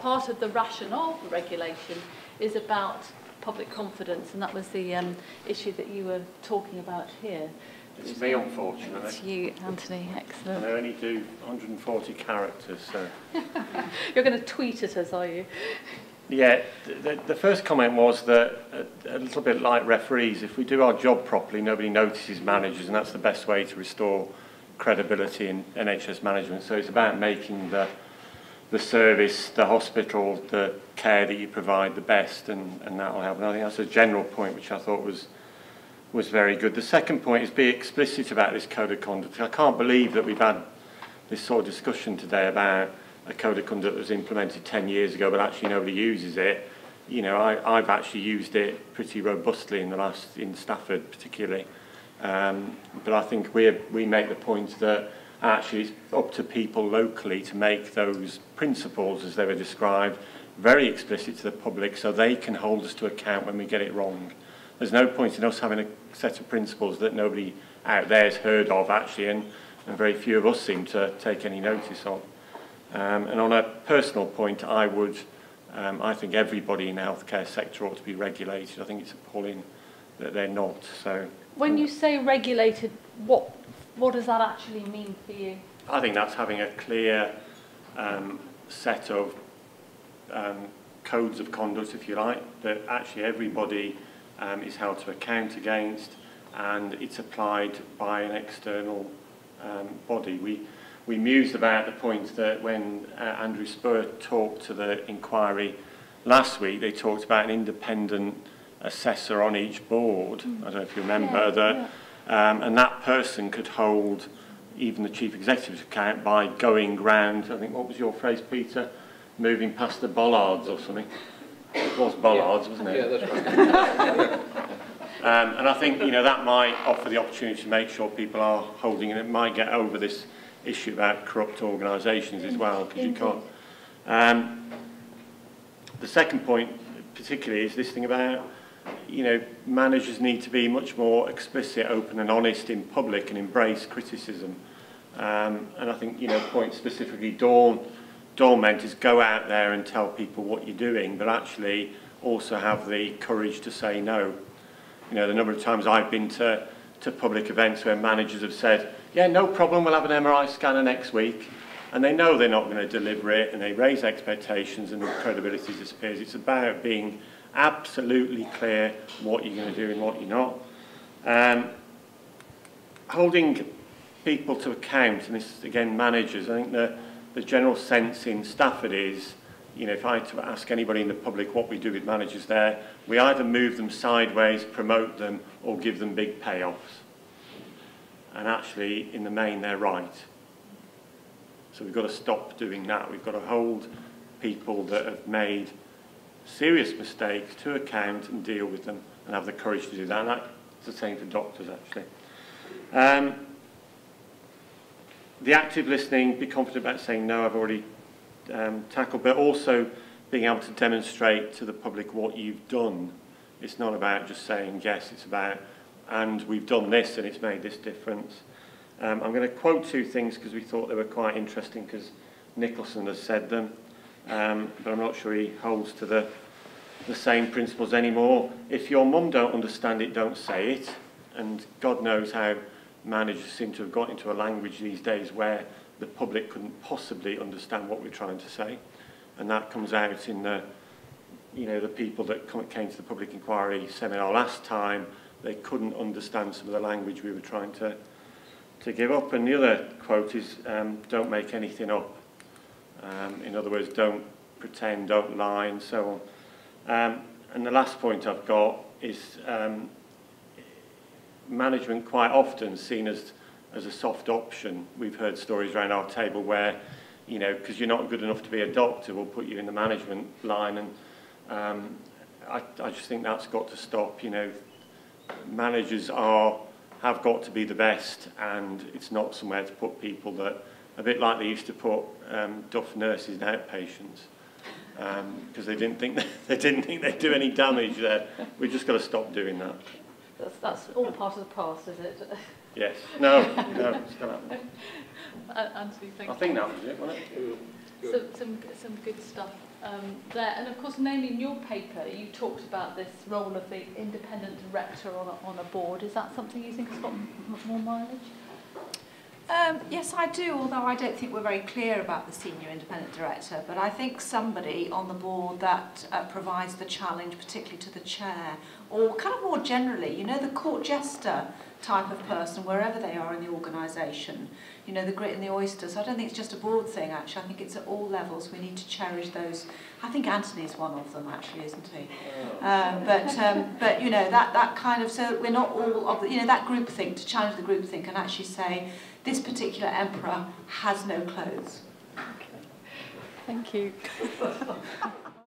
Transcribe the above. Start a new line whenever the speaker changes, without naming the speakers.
part of the rationale for regulation is about public confidence, and that was the issue that you were talking about here.
It's me, unfortunately.
It's you, Anthony. Excellent.
I only do 140 characters, so...
You're going to tweet at us, are you?
Yeah, the first comment was that, a little bit like referees, if we do our job properly, nobody notices managers, and that's the best way to restore credibility in NHS management. So it's about making the service, the hospital, the care that you provide the best, and that will help. And I think that's a general point which I thought was very good. The second point is be explicit about this code of conduct. I can't believe that we've had this sort of discussion today about a code of conduct that was implemented 10 years ago, but actually nobody uses it. You know, I've actually used it pretty robustly in Stafford particularly. But I think we make the point that actually it's up to people locally to make those principles, as they were described, very explicit to the public so they can hold us to account when we get it wrong. There's no point in us having a set of principles that nobody out there has heard of actually, and very few of us seem to take any notice of. And on a personal point, I think everybody in the healthcare sector ought to be regulated. I think it's appalling that they're not. So,
when you say regulated, what does that actually mean for you?
I think that's having a clear set of codes of conduct, if you like, that actually everybody is held to account against, and it's applied by an external body. We mused about the point that when Andrew Spur talked to the inquiry last week, they talked about an independent assessor on each board. I don't know if you remember and that person could hold even the chief executive's account by going round, I think, what was your phrase, Peter? Moving past the bollards or something. It was bollards, wasn't it?
Yeah, that's right.
And I think, you know, that might offer the opportunity to make sure people are holding, and it might get over this issue about corrupt organisations as well, because you can't. The second point particularly is this thing about, you know, managers need to be much more explicit, open and honest in public and embrace criticism. And I think, you know, point specifically Dawn meant is go out there and tell people what you're doing, but actually also have the courage to say no. You know, the number of times I've been to public events where managers have said, yeah, no problem, we'll have an MRI scanner next week, and they know they're not going to deliver it, and they raise expectations and the credibility disappears. It's about being absolutely clear what you're going to do and what you're not. Holding people to account, and this is again managers, I think the general sense in Stafford is, you know, if I had to ask anybody in the public what we do with managers there, we either move them sideways, promote them, or give them big payoffs. And actually, in the main, they're right. So we've got to stop doing that. We've got to hold people that have made serious mistakes to account and deal with them, and have the courage to do that. And that's the same for doctors, actually. The active listening, be confident about saying no, I've already tackled, but also being able to demonstrate to the public what you've done. It's not about just saying yes, it's about, and we've done this and it's made this difference. I'm going to quote two things because we thought they were quite interesting, because Nicholson has said them, but I'm not sure he holds to the same principles anymore. If your mum don't understand it, don't say it. And God knows how managers seem to have got into a language these days where the public couldn't possibly understand what we're trying to say. And that comes out in the, you know, the people that came to the public inquiry seminar last time, they couldn't understand some of the language we were trying to give up. And the other quote is, don't make anything up. In other words, don't pretend, don't lie, and so on. And the last point I've got is management quite often seen as a soft option. We've heard stories around our table where, you know, because you're not good enough to be a doctor, we'll put you in the management line, and I just think that's got to stop. You know, managers have got to be the best, and it's not somewhere to put people that, a bit like they used to put duff nurses and outpatients, because they didn't think they'd do any damage there. We've just got to stop doing that.
That's all part of the past, is it?
Yes. No, it's still happening.
Anthony, thank you.
I think that was it, wasn't it?
some good stuff there. And of course, namely in your paper, you talked about this role of the independent director on a board. Is that something you think has got more mileage?
Yes, I do, although I don't think we're very clear about the senior independent director, but I think somebody on the board that provides the challenge, particularly to the chair, or kind of more generally, you know, the court jester type of person, wherever they are in the organisation, you know, the grit and the oyster. So I don't think it's just a board thing, actually. I think it's at all levels. We need to cherish those. I think Anthony's one of them, actually, isn't he? But you know, that kind of, so we're not all of the, you know, that groupthink, to challenge the groupthink and actually say, this particular emperor has no clothes.
Okay. Thank you.